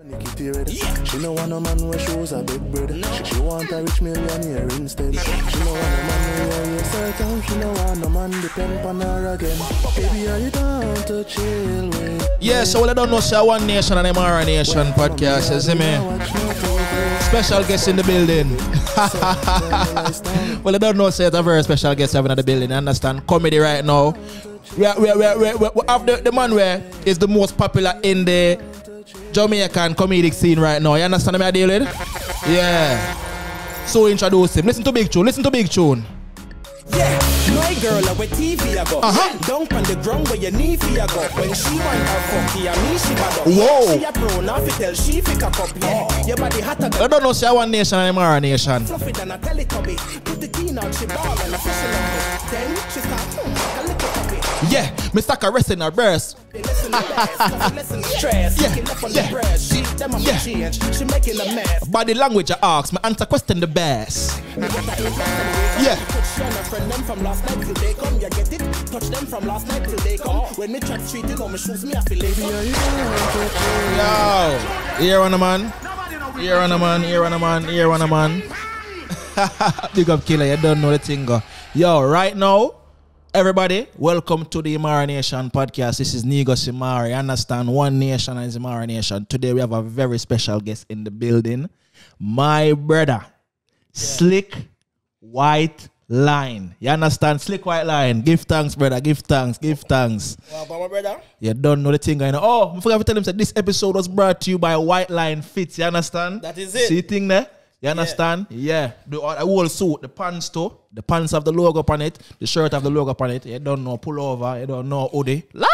Yeah. She no want a man who shows a big bread. No. She want a rich millionaire instead. She no want a man who wear a circle. She no want a man depend on her again. Baby, are you down to chill with? Yeah, so I don't know, say One Nation and Imara Nation Podcast, you see me? Special guest in the building. Well, I don't know, say it's a very special guest having in the building, you understand? Comedy right now. We have the man where is the most popular in the Jamaican comedic scene right now. You understand what I deal with? Yeah. So introduce him. Listen to Big Tune. Yeah, my girl with TV I go. Don't on the ground where your knee I go. When she want her funky, I mean she bad up. Whoa. She a pro now fi tell she fi cock up. Yeah, your body hotter than. I don't know, say One Nation and Imara Nation. Fluffy than a Teletubby. Put the teen out, she ball and a fish in her. Then she start like a little puppy. Yeah, me stuck a rest in her breast. Listen to stress. Yeah. Yeah. She making a mess. Body language I ask, me answer question the best. Yeah. Friend them from last night till they come, you get it? Touch them from last night till they come. When me track treated on my shoes, me I feel lazy. Yo, here on the man. Big up killer, you don't know the thing. Yo, right now, everybody, welcome to the Imara Nation Podcast. This is Nigos Imara. You understand? One Nation is Imara Nation. Today we have a very special guest in the building. My brother, Slick Whiteline. You understand? Slick Whiteline. Give thanks, brother. Give thanks. Well, my brother. You don't know the thing. I know. Oh, I forgot to tell him that this episode was brought to you by Whiteline Fits. You understand? That is it. See the thing there? You understand? Yeah. The whole suit, the pants too. The pants have the logo upon it. The shirt have the logo upon it. You don't know pullover. You don't know hoodie. Lava!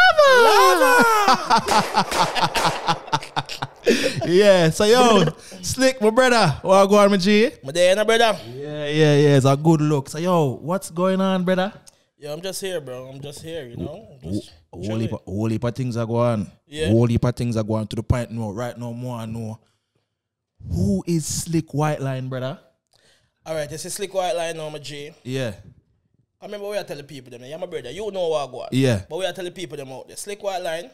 Yeah. So yo, Slick, my brother. What go on, my G? My day, brother. Yeah. It's a good look. So yo, what's going on, brother? Yeah, I'm just here, bro. I'm just here, you know. Whole heap of things are going. Yeah. Whole heap of things are going to the point now. Right now, more and more. Who is Slick Whiteline, brother? Alright, this is Slick Whiteline now, my G. Yeah. I remember we are telling people them, yeah, my brother, you know what I go on. Yeah. But we are telling people them out there. Slick Whiteline,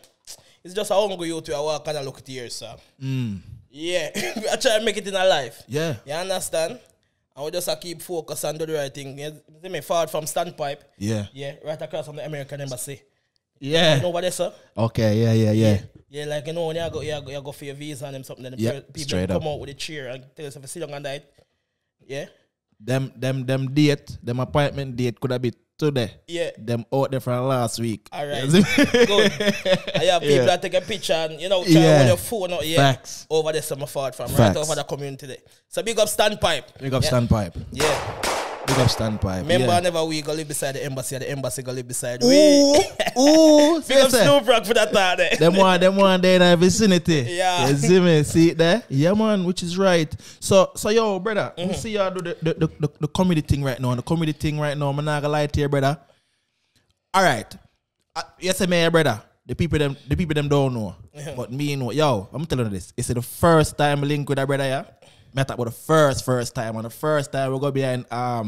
it's just a hungry youth to walk and look at here, sir. Yeah. I try to make it in our life. Yeah. You understand? And we just keep focus and do the right thing. You see me forward from standpipe. Yeah. Yeah, right across from the American embassy. Yeah. You know what they say? Okay, yeah. Yeah, like you know when you go for your visa and them something, then the people come out with a chair and tell us if you sit down and die. Yeah. Them appointment date could have been today. Yeah. Them out there from last week. Alright. Good. I have people that take a picture and try with your phone out Facts. over there some forward from Facts. right over the community there. So big up standpipe. Standpipe. Yeah. Big up standpipe. Remember, whenever we go live beside the embassy go live beside Ooh. Big up Snoop Rock for that thought there. Them one there in the vicinity. Yeah. You see me? See it there? Yeah, man, which is right. So yo, brother, we see y'all do the comedy thing right now. And the comedy thing right now, I'm not gonna lie to you, brother. Alright. Yes, me, brother. The people them don't know. But me know. Yo, I'm telling you this. It's the first time I link with that brother, yeah? I talk about the first time. And the first time we go behind but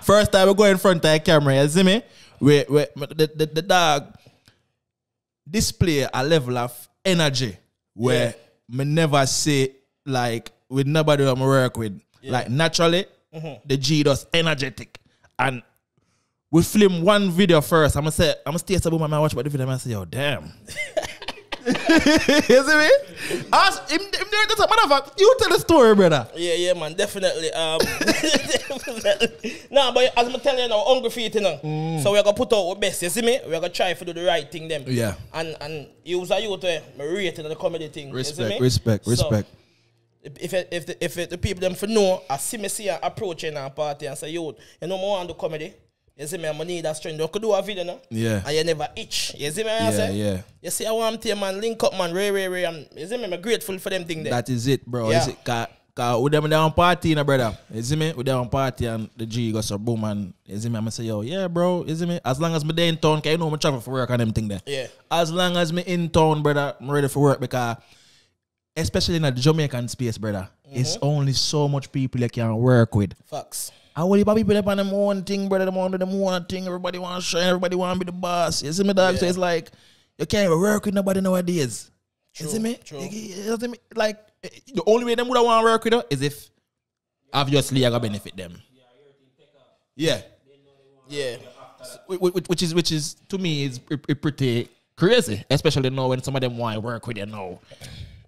first time we go in front of the camera, you see me? The dog display a level of energy where me never say like with nobody I'm work with. Like naturally, the G does energetic. And we film one video first. I'm stay about my watch about the video and I say, yo, damn. You see me? You tell the story, brother. Yeah, man, definitely. No, but as I'm telling you now, hungry feet, you know. So we're gonna put out our best, you see me? We're gonna try to do the right thing, them. Yeah. And use a youth my rating of the comedy thing. Respect. So, if the people them for know, I see an approach in our party and say, youth, you know more on the comedy. You see me, I need that strength. You could do a video, no? Yeah. And you never itch. You see me, I say? Yeah. You see, I want to man, link up, man, Ray. You see me, I'm grateful for them thing there. That is it, bro. Yeah. Is it? Cause with them on party, brother. You see me? With them on party and the G goes a boom and you see me, I'm say, yo, yeah, bro. You see me? As long as me there in town, cause you know me travel for work and them thing there. Yeah. As long as me in town, brother, I'm ready for work because especially in the Jamaican space, brother, it's only so much people you can work with. Facts. I will people up on them one thing, brother, them on them one thing. Everybody want to shine, everybody want to be the boss. You see me, dog? Yeah. So it's like, You can't even work with nobody nowadays. True, You see me? true. You see me? Like, the only way them would want to work with her is if, obviously, I got benefit them. Yeah. Yeah. Which is to me is pretty crazy, especially now when some of them want to work with you now.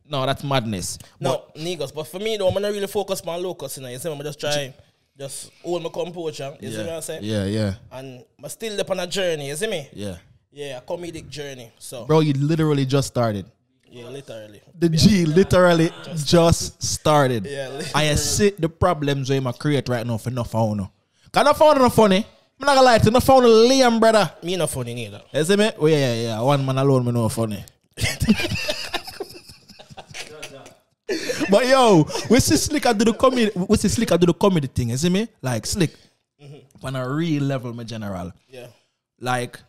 No, that's madness. No, niggas. But for me though, I'm not really focused on locus, you know. You see, I'm just trying, just hold my composure. You see what I'm saying? Yeah. And I'm still up on a journey. You see me? Yeah. Yeah, a comedic journey. So, Bro, you literally just started. yeah, literally. The G literally just started. Yeah, literally. I see the problems with my create right now for no phone. Cause no phone no funny. I'm not gonna lie to you, no phone Liam, brother. Me not funny neither. You see me? Oh, yeah. One man alone, me no funny. But yo, we see Slick do the comedy. We see Slick do the comedy thing. You see me? Like Slick, on a real level, my general. Yeah. Like,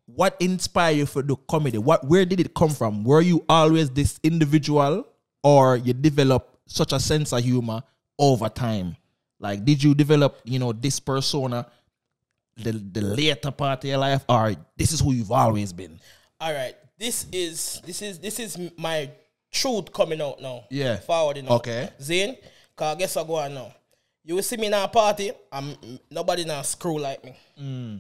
what inspired you for the comedy? Where did it come from? Were you always this individual, or you develop such a sense of humor over time? Like, did you develop, this persona the later part of your life, or this is who you've always been? All right. This is my truth coming out now. Yeah. Forward, Okay. Zane, cause guess what go on now? You will see me in a party, nobody now screw like me.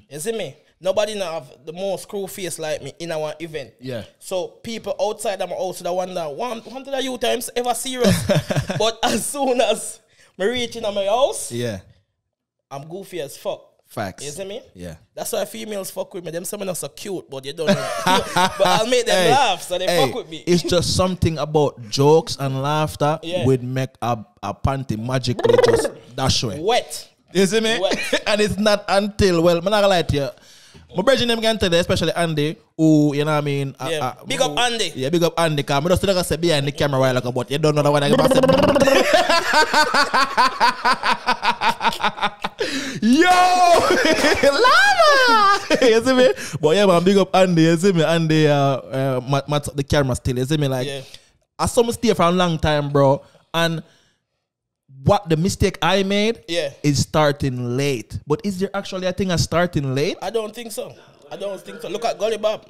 You see me? Nobody now have the more screw face like me in our event. Yeah. So people outside of my house that wonder, one of the you times ever serious. But as soon as me reach in my house, Yeah. I'm goofy as fuck. Facts. You see me? Yeah. That's why females fuck with me. Them some are so cute, but you don't know. But I'll make them laugh, so they fuck with me. It's just something about jokes and laughter would make a panty magically just dash away. Wet. You see me? Wet. And it's not until, well, I'm not gonna lie to you. My brother them can tell you, especially Andy, who, you know what I mean? Yeah. Big up Andy. Yeah, big up Andy, because I just still say behind the camera while ago, but you don't know the one I can say. Yo! Lava! You see me? But yeah, man, big up Andy, you see me? Andy, the camera still, you see me? Like, I saw me stay for a long time, bro, and what the mistake I made is starting late. But is there actually a thing as starting late? I don't think so. Look at Gully Bob.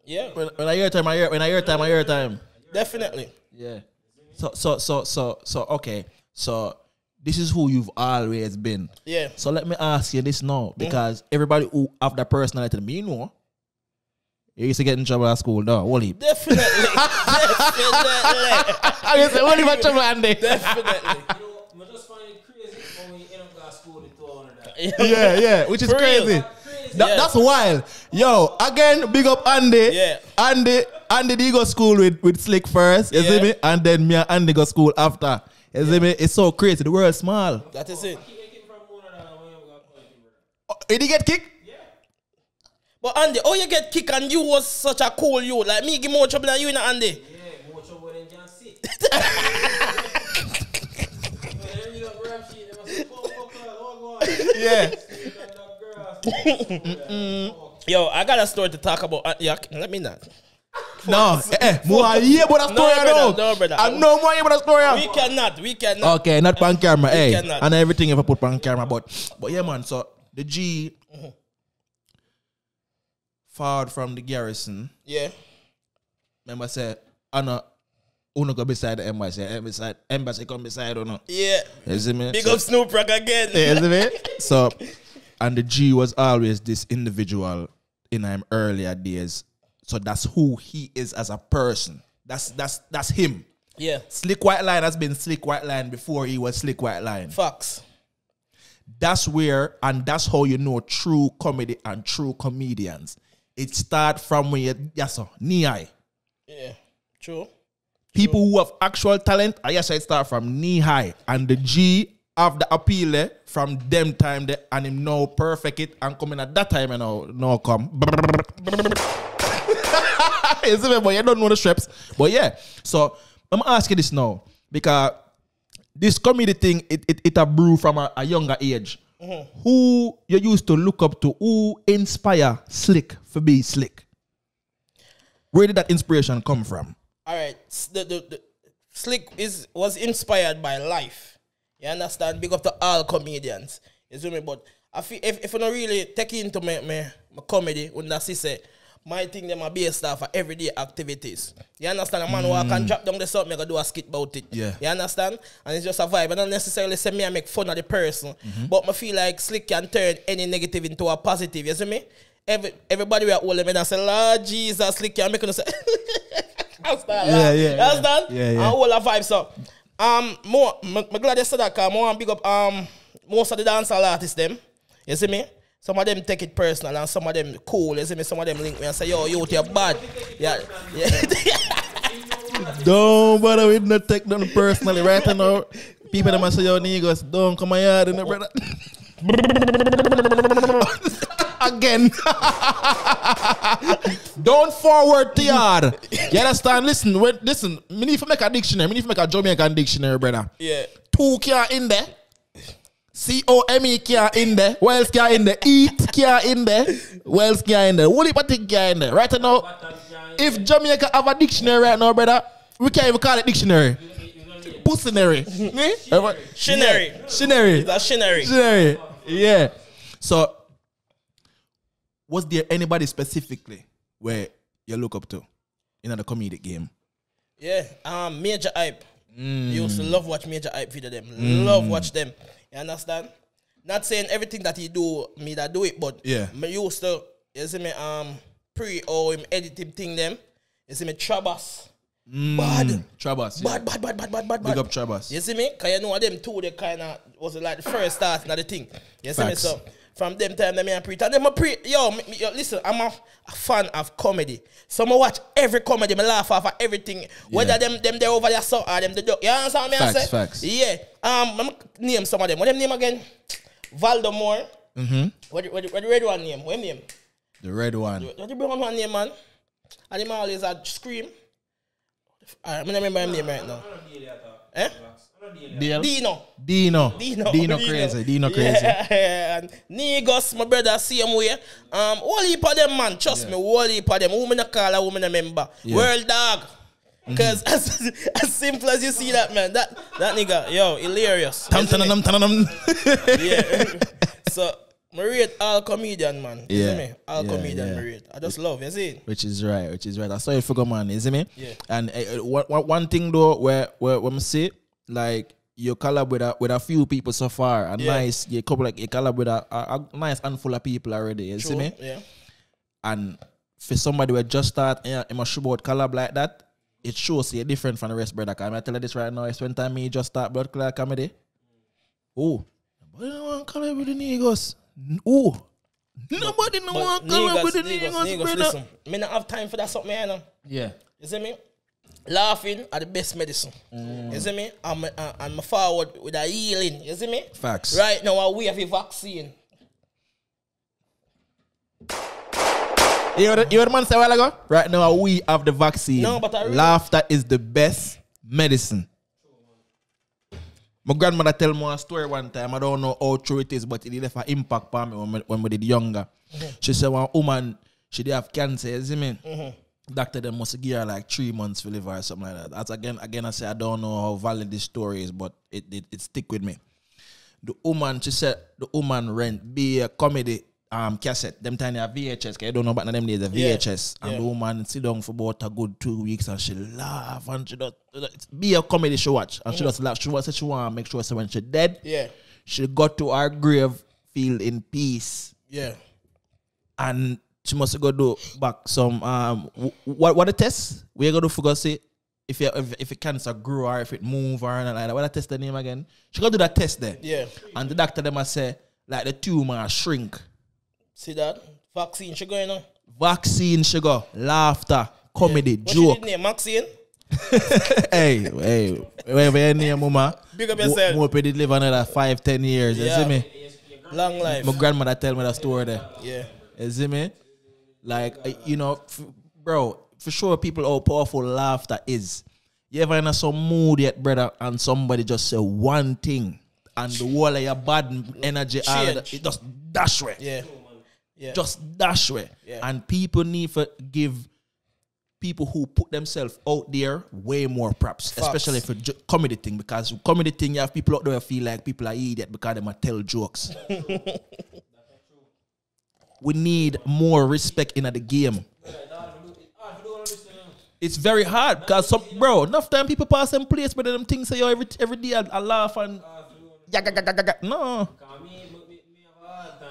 Yeah. When I hear time, I hear time. Definitely. Yeah. So okay. So this is who you've always been. Yeah. So let me ask you this now, because everybody who have that personality, me know. You used to get in trouble at school, no? Wally. Definitely. I used to Wally for trouble, Andy. Definitely. I just find it crazy when you end up at school with all of that. Yeah, which is For crazy. real. That's wild. Yo, again, big up Andy. Yeah. Andy did go school with Slick first, you see me? And then me and Andy go school after. You see me? It's so crazy. The world's small. That is it. Did he get kicked? But Andy, oh, you get kicked and you was such a cool you. Like me give more trouble than you, Andy. Yeah, more trouble than John C. Yeah. Yo, I got a story to talk about. Yeah, let me not. No, more hear about the story No, brother. I know more hear about the story. We cannot. Okay, not on camera, cannot. and everything if I put on camera, but yeah, man. So the G forward from the garrison. Yeah. Remember, say, Anna, uno go beside the embassy. Embassy come beside uno. Yeah. You see me? Big up Snoop Rock again. You see me? So, and the G was always this individual in him earlier days. So that's who he is as a person. That's him. Yeah. Slick Whiteline has been Slick Whiteline before he was Slick Whiteline. Facts. That's where, and that's how you know true comedy and true comedians. It starts from when you're knee high. Yeah. True. People who have actual talent, I guess it start from knee high. And the G have the appeal from them time there, and him now perfect it and coming at that time and now come. You see me, but you don't know the steps. But yeah, so I'm asking this now because this comedy thing, it a brew from a younger age. Who you used to look up to? Who inspire Slick for be Slick? Where did that inspiration come from? All right. The Slick was inspired by life. You understand? Big up to all comedians. You see me? But I feel if I don't really take into my comedy, when that's say, my thing them are based off of everyday activities. You understand? A man who can drop down the something, I can do a skit about it. Yeah. You understand? And it's just a vibe. I don't necessarily say me I make fun of the person, but I feel like Slick can turn any negative into a positive. You see me? Everybody will hold them and say, Lord Jesus, Slick can make them say, understand? You understand? Yeah. And all the vibes. So, I'm glad you said that, because I want to big up most of the dancehall artists them. You see me? Some of them take it personal and some of them cool. You see me? Some of them link me and say, yo, you're bad. Yeah. Don't bother with no take nothing personally right now. People that say, yo, niggas, don't come my yard in the brother. Again. Don't forward to yard. You understand? Listen. Me need to make a dictionary. Me need to make a Jamaican dictionary, brother. Yeah. 2 can't in there. COME can't in there. Wells can't in there. Eat can't in there. Wells can't in there. Woolly Patik can't in there. Right now, if Jamaica have a dictionary right now, brother, we can't even call it dictionary. Pussinary. Shinary. Shinary. That's shinary. Shinary. Yeah. So, was there anybody specifically where you look up to in the comedic game? Yeah. Major Hype. You used to love watch Major Hype video them. Love watch them. You understand? Not saying everything that he do, me that do it, but yeah. Me used to, you see me, pre or him editing thing them. You see me, Trabas. Bad. Trabas. Yeah. Bad. Big up Trabas. You see me? Because you know them two, they kind of was like the first start of the thing. You see me? So, from them time, them pre and them yo, listen, I'm a fan of comedy. So I watch every comedy, I laugh off of everything. Whether them they over there so or them the joke. You understand what I say? Facts. Yeah. I'm name some of them. What them name again? Voldemort. What the red one name? What name? The red one. What the brown one name, man? And him always a scream. I don't remember his name right now. Eh? Dino crazy. Yeah. And Nigos, my brother, same way. All heap of them, man. Trust me, all heap of them. Woman a call, a woman a member. World dog. Because as simple as you see that, man, that nigga, yo, hilarious. Yeah. So, I rate all comedian, man. You see me? All comedian, I rate. I just love, you see? Which is right. I saw it for man, you see me? Yeah. And one thing though, where I see, like, you collab with a few people so far, you collab with a nice handful of people already, you see me? Yeah. And for somebody who just start in a show about collab like that, it shows you different from the rest, brother. Can I tell you this right now? It's when time me just start blood clot comedy. Oh, but I don't want to collab with the niggas. Oh, nobody don't want to collab with the niggas, brother. Listen, me not have time for that something, you know? Yeah. You see me? Laughing are the best medicine. You see me? I'm forward with a healing. You see me? Facts. Right now, we have a vaccine. You heard the man say a while ago? Right now, we have the vaccine. No, but I really... Laughter is the best medicine. My grandmother tell me a story one time. I don't know how true it is, but it did have an impact on me when we did younger. She said one woman, she did have cancer, you see me? Doctor them must give her like 3 months to live or something like that. That's again I say I don't know how valid this story is, but it stick with me. The woman, she said the woman be a comedy cassette. Them tiny VHS, cause I don't know about them days a VHS. And the woman sit down for about a good 2 weeks and she laugh and she does be a comedy she watch. And she just laugh. She want to make sure so when she dead, she got to her grave feel in peace. Yeah. And she must go do back some what the test? We go to figure see if it cancer grow or if it move or anything like that. What the test the name again? She go do that test there. Yeah. And the doctor them must say like the tumor shrink. See that? Vaccine sugar, you know? Vaccine sugar, laughter, comedy, joke. What's your name? Maxine? hey, whatever your name, mama. Big up yourself. Hope you live another 5-10 years. You see me? Long life. My grandmother tell me that story there. Yeah. You see me? Like, you know, bro, for sure people how powerful laughter is. You ever in some mood yet, brother, and somebody just say one thing and the whole of your bad energy, all of that, it just dash away. Yeah. Yeah. Just dash away. Yeah. And people need to give people who put themselves out there way more props, especially for comedy thing, because comedy thing you have people out there who feel like people are idiot because they might tell jokes. We need more respect in the game. It's very hard because enough time people pass them place, but them things say yo every day I laugh and no.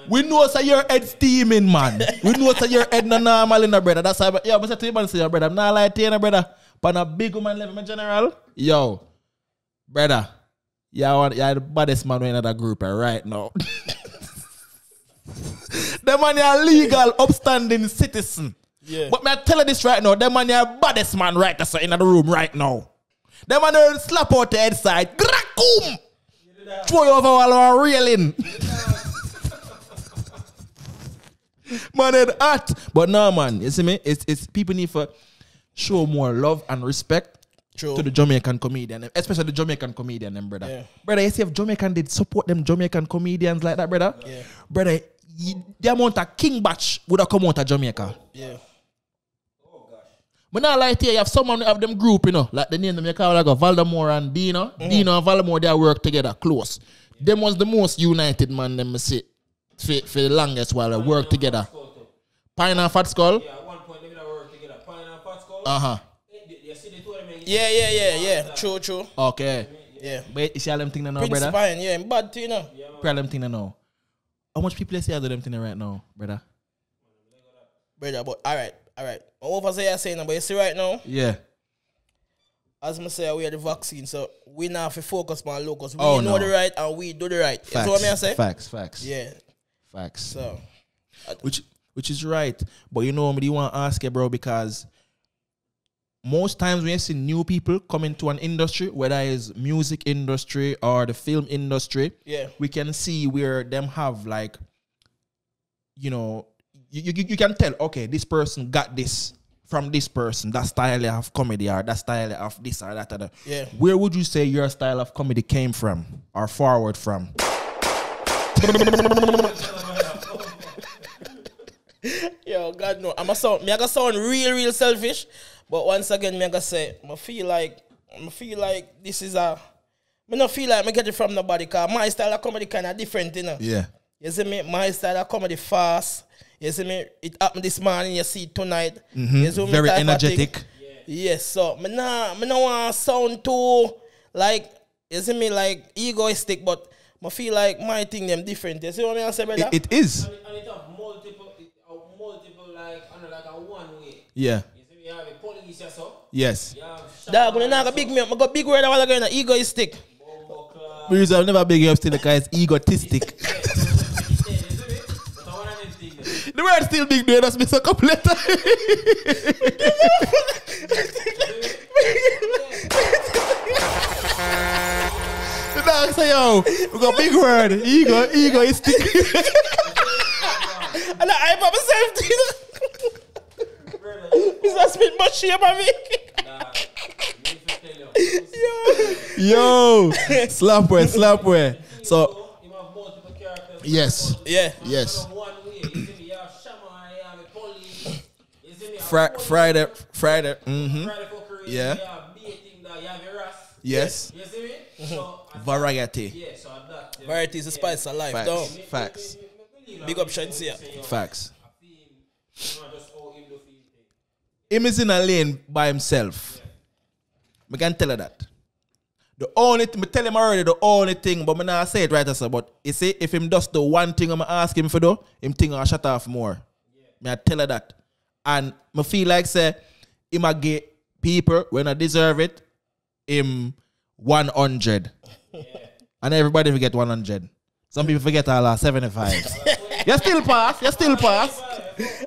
We know say your head steaming, man. We know say your head not normal in the brother. That's why yo, I say to you man say your brother, I'm not like to you, brother. But a big woman level, my general. Yo, brother, you're the baddest man in that group right now. The man is a legal, upstanding citizen. Yeah. But me I tell you this right now, the man is a baddest man right there in the room right now. The man will slap out the head side. Grakum! Throw you over while I'm reeling. Man, it's hot. But no, man, you see me? It's people need to show more love and respect to the Jamaican comedian, especially the Jamaican comedian, them, brother. Yeah. Brother, you see if Jamaican did support them Jamaican comedians like that, brother? Yeah. Brother, the amount of King Batch would have come out of Jamaica. Yeah. Oh, gosh. But now, like here, you have someone of them group, you know, like the name them you call like Valdemar and Dino. Mm-hmm. Dino and Valdemar, they work together close. Yeah. Them was the most united man, them see. For the longest while they work together. Pine and Fat Skull? Yeah, at one point they work together. Pine and Fat Skull? Uh-huh. Yeah. True. Okay. Yeah. But you see all them things now, Prince brother? Pine, yeah, bad too, you know. All them things now. How much people say all them things right now, brother? Brother, but alright. What was I saying, but you see right now? Yeah. As I say, we are the vaccine, so we now have to focus on locals. We know the right and we do the right. Facts. You know what I say? Facts. Yeah. Facts. So, which is right. But you know, I want to ask you, bro, because most times when you see new people come into an industry, whether it's music industry or the film industry, we can see where them have like, you know, you can tell, okay, this person got this from this person, that style of comedy or that style of this or that. Yeah. Where would you say your style of comedy came from or forward from? Yo, God no. Me I gonna sound real selfish, but once again, me I gonna say, I feel like this is me not feel like me get it from nobody, cause my style of comedy kind of different, you know. Yeah. You see me? My style of comedy fast. You see me? It happened this morning. You see it tonight. Mm-hmm. You see very energetic. Yes. So me nah want sound too like, you see me, like egoistic, but I feel like my thing them different. You see what I say, brother? It is. And it have multiple like under like a one way. Yeah. You see me have a police or so. Yes. Dog, when I go big me up, I got big word I was going egoistic. Because I've never big up still the guy is egotistic. The word still big, dude. That's me a couple of times. The dog say, yo, we got big word. Egoistic. And I hype up myself. Is that spit much shame on me? Yo. Slapware. So, yes. Yeah. Yes. Friday. Mm-hmm. Yeah. Yes. Variety. Variety is the spice of life. Facts. Big up Shansia. Facts. Him is in a lane by himself. I can tell her that. The only thing, I tell him already the only thing, but I not say it right as but you see, if him does the one thing I'm ask him for do, him think I'll shut off more. I tell her that. And I feel like say, him a get people when I deserve it, him 100. And everybody forget 100. Some people forget all 75. You still pass.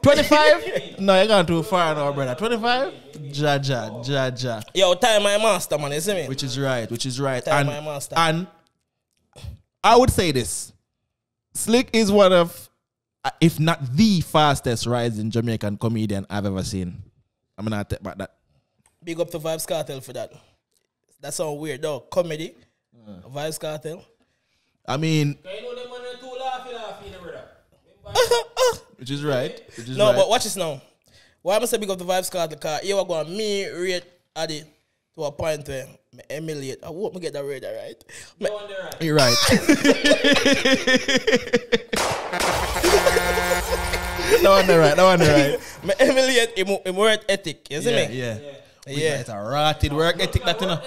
25? No, you're going too far now, brother. 25? Ja. Yo, time my master, man, you see me? Which is right. Time my master. And I would say this. Slick is one of, if not the fastest rising Jamaican comedian I've ever seen. I'm going to take back that. Big up to Vibes Cartel for that. That sounds weird, though. Comedy. Vibes Cartel. I mean... Can you know them man too laughing, brother? Which is right. But watch this now. Why am I say big up the Vibes card? Because you are going me rate Addy to a point where I emulate. I hope I get that radar right. You're right. No one right. I emulate him work ethic. You see me? Yeah. Yeah. It's a rotted work ethic that you know.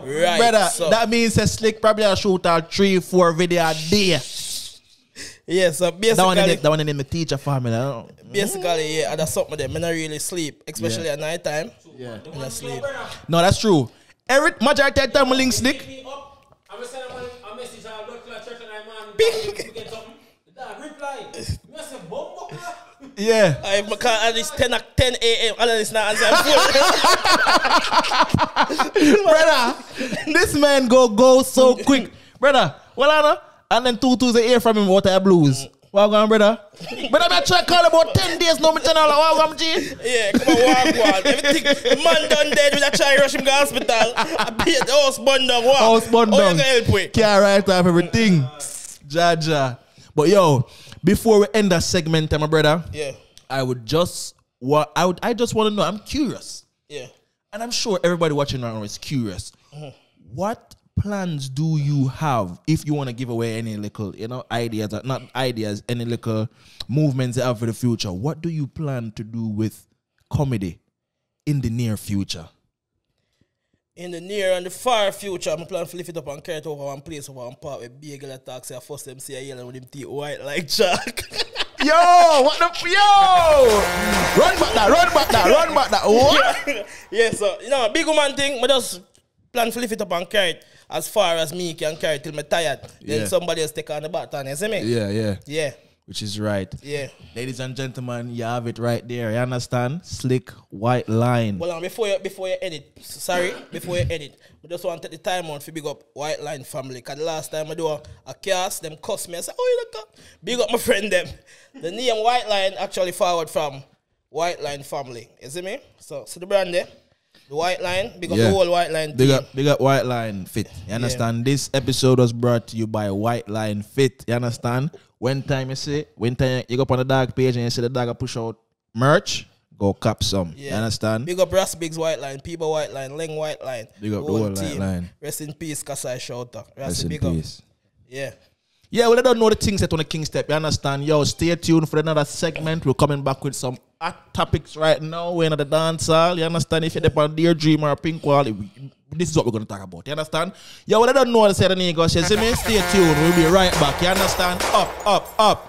Right. Brother, so, that means a Slick probably a shoot out 3-4 video a day. yeah, so basically That one in the teacher family. basically, yeah, that's something that I don't really sleep, especially at night time. Yeah. I don't sleep. No, that's true. Every majority of the time I link Slick. I'm going to send a message to our local church and I'm on. Get something. Dog, reply. You say, bomb. Yeah. I can't at least 10 a.m. All of this now answer phone. Brother, this man go so quick. Brother, well, I know. And then 2 2 hear from him what I blues. What going, brother? Brother, I try to call about 10 days now. Me tell you what I'm G. Yeah, come on, walk. Everything, the man done dead. We try to rush him to hospital. I beat the house bun down. Walk. House bun How down. you gonna help with? Can't write off everything. Jaja. But yo, before we end that segment, my brother, Yeah, I just want to know. I'm curious, yeah. and I'm sure everybody watching right now is curious. What plans do you have if you want to give away any little, ideas, not ideas, any little movements you have for the future? What do you plan to do with comedy in the near future? In the near and the far future, I'm planning to lift it up and carry it over one place over one part with big girl attacks. I first them see a yellow with him teeth white like Jack. Yo, what the Run back that. What? Yeah, so big woman thing, I just plan to lift it up and carry it as far as me can carry it till me tired. Yeah. Then somebody else take on the baton, you see me? Yeah. Which is right. Yeah. Ladies and gentlemen, you have it right there. You understand? Slick Whiteline. Well, before you edit, I just want to take the time out to big up Whiteline family. Because the last time I do a cast, them cuss me. I said, oh, you look up. Big up my friend them. The name Whiteline actually forward from Whiteline family. You see me? So the brand there. The Whiteline, big up the whole Whiteline team. Big up Whiteline Fit. You understand? This episode was brought to you by Whiteline Fit. You understand? When time you go up on the dog page and you see the dog push out merch, go cop some. Yeah. You understand? Big up Ras Biggs Whiteline, People Whiteline, Leng Whiteline. Big up the whole Whiteline. Rest in peace, Kasai Shouter. Rest in big peace. Up. Yeah. Yeah, well, I don't know the things that on the King Step. You understand? Yo, stay tuned for another segment. We're coming back with some hot topics right now. We're in the dance hall. You understand? If you're there on Dear Dream or Pink Wall, this is what we're going to talk about. You understand? Yo, well, I don't know what to say to Nigo. See me? Stay tuned. We'll be right back. You understand? Up.